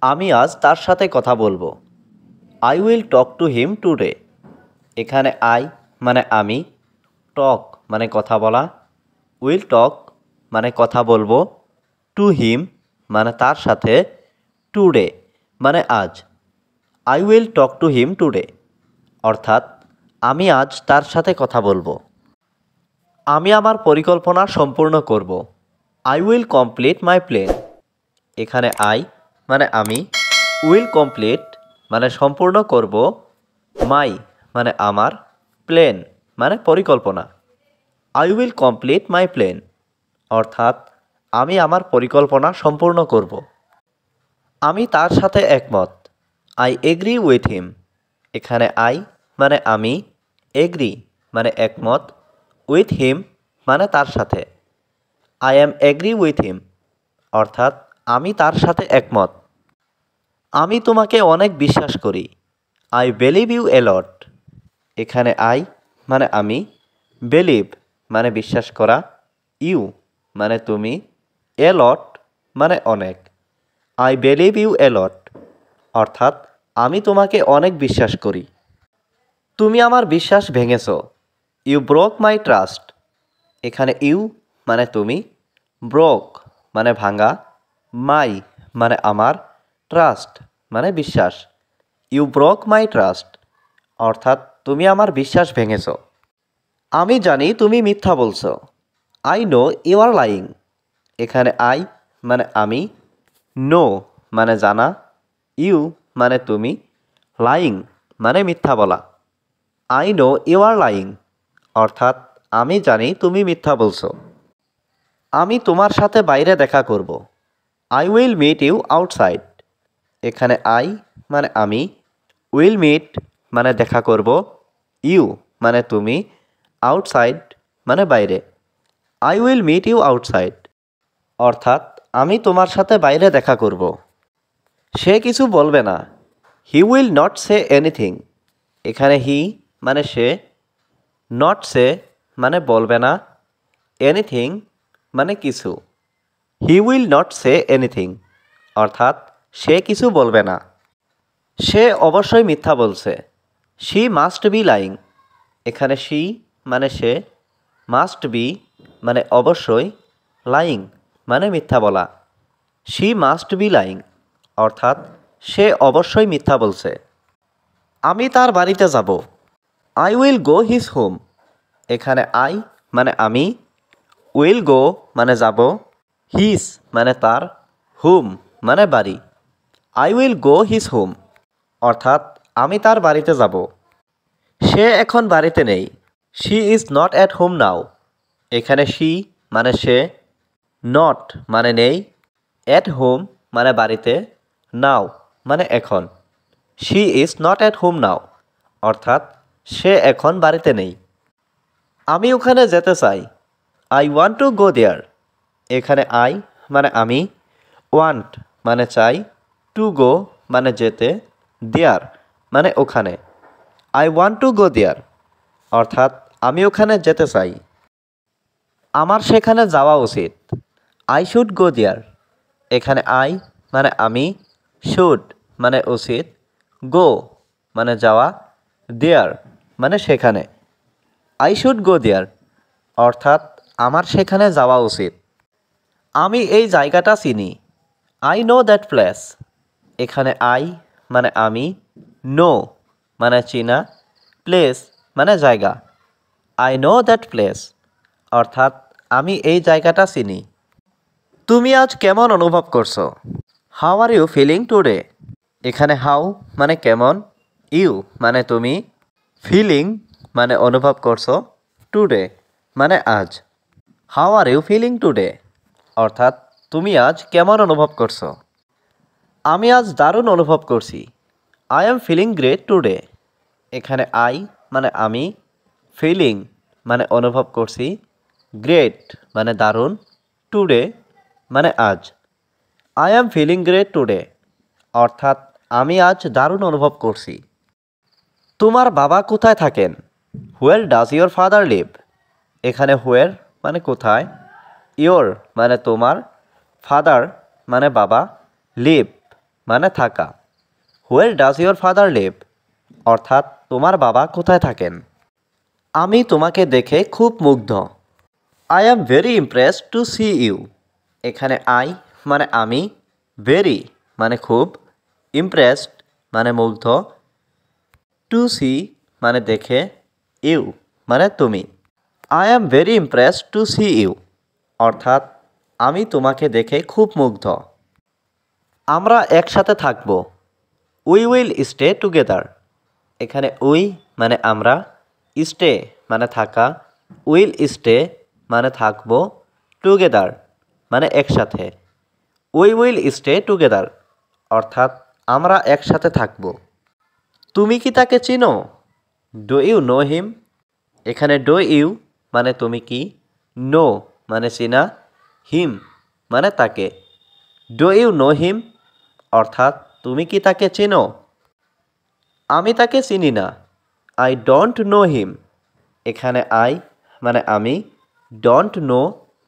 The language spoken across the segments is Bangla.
আমি আজ তার সাথে কথা বলবো। I will talk to him today. এখানে আই মানে আমি, টক মানে কথা বলা, উইল টক মানে কথা বলবো, টু হিম মানে তার সাথে, টুডে মানে আজ। I will talk to him today অর্থাৎ আমি আজ তার সাথে কথা বলবো। আমি আমার পরিকল্পনা সম্পূর্ণ করব। I will complete my plan. এখানে আই মানে আমি, উইল কমপ্লিট মানে সম্পূর্ণ করব, মাই মানে আমার, প্ল্যান মানে পরিকল্পনা। I will complete my plan অর্থাৎ আমি আমার পরিকল্পনা সম্পূর্ণ করব। আমি তার সাথে একমত। I agree with him. এখানে আই মানে আমি, এগ্রি মানে একমত, উইথ হিম মানে তার সাথে। I am agree with him অর্থাৎ আমি তার সাথে একমত। আমি তোমাকে অনেক বিশ্বাস করি। আই বিলিভ ইউ এ লট। এখানে আই মানে আমি, বিলিভ মানে বিশ্বাস করা, ইউ মানে তুমি, এ লট মানে অনেক। I believe you a lot অর্থাৎ আমি তোমাকে অনেক বিশ্বাস করি। তুমি আমার বিশ্বাস ভেঙেছ। You broke my trust. এখানে ইউ মানে তুমি, ব্রোক মানে ভাঙা, মাই মানে আমার, ট্রাস্ট মানে বিশ্বাস। ইউ ব্রোক মাই ট্রাস্ট অর্থাৎ তুমি আমার বিশ্বাস ভেঙেছ। আমি জানি তুমি মিথ্যা বলছো। I know you are lying. এখানে আই মানে আমি, নো মানে জানা, ইউ মানে তুমি, লাইং মানে মিথ্যা বলা। I know you are lying অর্থাৎ আমি জানি তুমি মিথ্যা বলছো। আমি তোমার সাথে বাইরে দেখা করব। I will meet you outside. এখানে আই মানে আমি, উইল মিট মানে দেখা করব, ইউ মানে তুমি, আউটসাইড মানে বাইরে। I will meet you outside অর্থাৎ আমি তোমার সাথে বাইরে দেখা করব। সে কিছু বলবে না। He will not say anything. এখানে হি মানে সে, নট সে মানে বলবে না, এনিথিং মানে কিছু। He will not say anything অর্থাৎ সে কিছু বলবে না। সে অবশ্যই মিথ্যা বলছে। She must be lying. এখানে শি মানে সে, মাস্ট বি মানে অবশ্যই, লাইং মানে মিথ্যা বলা। শি মাস্ট বি লাইং অর্থাৎ সে অবশ্যই মিথ্যা বলছে। আমি তার বাড়িতে যাব। I will go his home. এখানে আই মানে আমি, উইল গো মানে যাব, হিজ মানে তার, হোম মানে বাড়ি। I will go his home অর্থাৎ আমি তার বাড়িতে যাব। সে এখন বাড়িতে নেই। She is not at home now. এখানে শি মানে সে, নট মানে নেই, অ্যাট হোম মানে বাড়িতে, নাও মানে এখন। She is not at home now অর্থাৎ সে এখন বাড়িতে নেই। আমি ওখানে যেতে চাই। আই ওয়ান্ট টু গো দেয়ার। এখানে আই মানে আমি, ওয়ান্ট মানে চাই, টু গো মানে যেতে, দেয়ার মানে ওখানে। আই ওয়ান্ট টু গো দেয়ার অর্থাৎ আমি ওখানে যেতে চাই। আমার সেখানে যাওয়া উচিত। আই শুড গো দেয়ার। এখানে আই মানে আমি, শুড মানে উচিত, গো মানে যাওয়া, দেয়ার মানে সেখানে। আই শুড গো দেয়ার অর্থাৎ আমার সেখানে যাওয়া উচিত। আমি এই জায়গাটা চিনি। I know that place. এখানে আই মানে আমি, নো মানে চিনা, প্লেস মানে জায়গা। আই নো দ্যাট প্লেস অর্থাৎ আমি এই জায়গাটা চিনি। তুমি আজ কেমন অনুভব করছো? How are you feeling today? এখানে হাউ মানে কেমন, ইউ মানে তুমি, ফিলিং মানে অনুভব করছো, টুডে মানে আজ। How are you feeling today অর্থাৎ তুমি আজ কেমন অনুভব করছো? আমি আজ দারুণ অনুভব করছি। I am feeling great today. এখানে আই মানে আমি, ফিলিং মানে অনুভব করছি, গ্রেট মানে দারুণ, টুডে মানে আজ। I am feeling great today অর্থাৎ আমি আজ দারুণ অনুভব করছি। তোমার বাবা কোথায় থাকেন? Where does your father live? এখানে হোয়ার মানে কোথায়, ইয়োর মানে তোমার, ফাদার মানে বাবা, লিভ মানে থাকা। Where does your father live, অর্থাৎ তোমার বাবা কোথায় থাকেন। আমি তোমাকে দেখে খুব মুগ্ধ। I am very impressed to see you, এখানে আই মানে আমি, ভেরি মানে খুব, ইমপ্রেসড মানে মুগ্ধ, টু সি মানে দেখে, ইউ মানে তুমি। I am very impressed to see you, অর্থাৎ আমি তোমাকে দেখে খুব মুগ্ধ। আমরা একসাথে থাকব। উই উইল স্টে টুগেদার, এখানে উই মানে আমরা, স্টে মানে থাকা, উইল স্টে মানে থাকব, টুগেদার মানে একসাথে। উই উইল স্টে টুগেদার, অর্থাৎ আমরা একসাথে থাকব। তুমি কি তাকে চিনো? ডু ইউ নো হিম, এখানে ডু ইউ মানে তুমি কি, নো মানে চিনা, হিম মানে তাকে। ডু ইউ নো হিম, অর্থাৎ তুমি কি তাকে চিনো? আমি তাকে চিনি না। আই ডোন্ট নো হিম, এখানে আই মানে আমি, ডোন্ট নো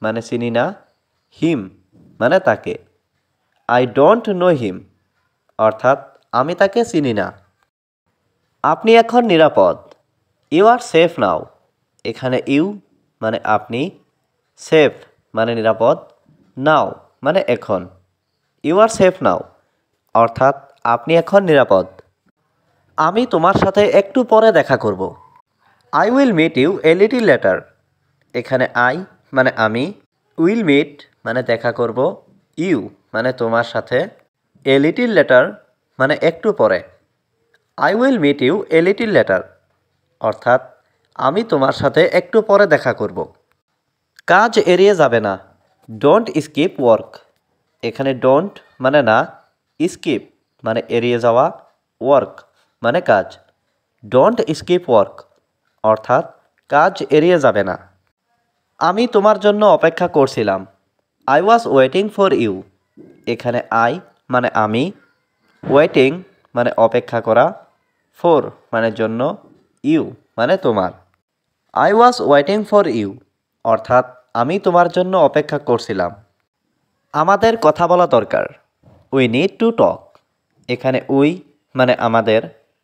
মানে চিনি না, হিম মানে তাকে। আই ডোন্ট নো হিম, অর্থাৎ আমি তাকে চিনি না। আপনি এখন নিরাপদ। ইউ আর সেফ নাও, এখানে ইউ মানে আপনি, সেফ মানে নিরাপদ, নাও মানে এখন। ইউ আর সেফ নাও, অর্থাৎ আপনি এখন নিরাপদ। আমি তোমার সাথে একটু পরে দেখা করব। I will meet you a little later, এখানে আই মানে আমি, উইল মিট মানে দেখা করব, ইউ মানে তোমার সাথে, এ লিটিল লেটার মানে একটু পরে। I will meet you a little later, অর্থাৎ আমি তোমার সাথে একটু পরে দেখা করব। কাজ এড়িয়ে যাবে না। ডোন্ট স্কিপ ওয়ার্ক, এখানে ডোন্ট মানে না, স্কিপ মানে এড়িয়ে যাওয়া, ওয়ার্ক মানে কাজ। ডোন্ট স্কিপ ওয়ার্ক, অর্থাৎ কাজ এড়িয়ে যাবে না। আমি তোমার জন্য অপেক্ষা করছিলাম। I was waiting for you, এখানে আই মানে আমি, ওয়েটিং মানে অপেক্ষা করা, ফর মানে জন্য, ইউ মানে তোমার। I was waiting for you, অর্থাৎ আমি তোমার জন্য অপেক্ষা করছিলাম। আমাদের কথা বলা দরকার। উই নিড টু টক, এখানে উই মানে আমাদের,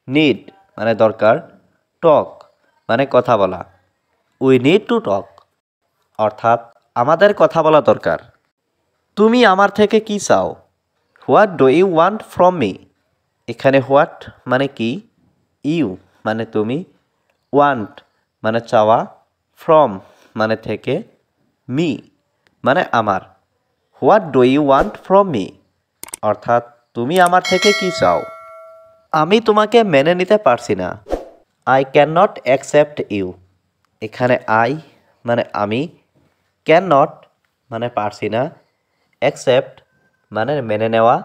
নিড মানে দরকার, টক মানে কথা বলা। উই নিড টু টক, অর্থাৎ আমাদের কথা বলা দরকার। তুমি আমার থেকে কি চাও? What do you want from me, এখানে হোয়াট মানে কি, ইউ মানে তুমি, ওয়ান্ট মানে চাওয়া, ফ্রম মানে থেকে, মি মানে আমার। What do you want from me, অর্থাৎ তুমি আমার থেকে কি চাও? আমি তোমাকে মেনে নিতে পারছি না। I can not accept you, এখানে আই মানে আমি, ক্যান নট মানে পারছি না, অ্যাকসেপ্ট মানে মেনে নেওয়া,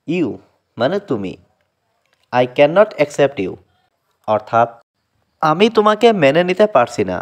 ইউ মানে তুমি। I can not accept you, অর্থাৎ আমি তোমাকে মেনে নিতে পারছি না।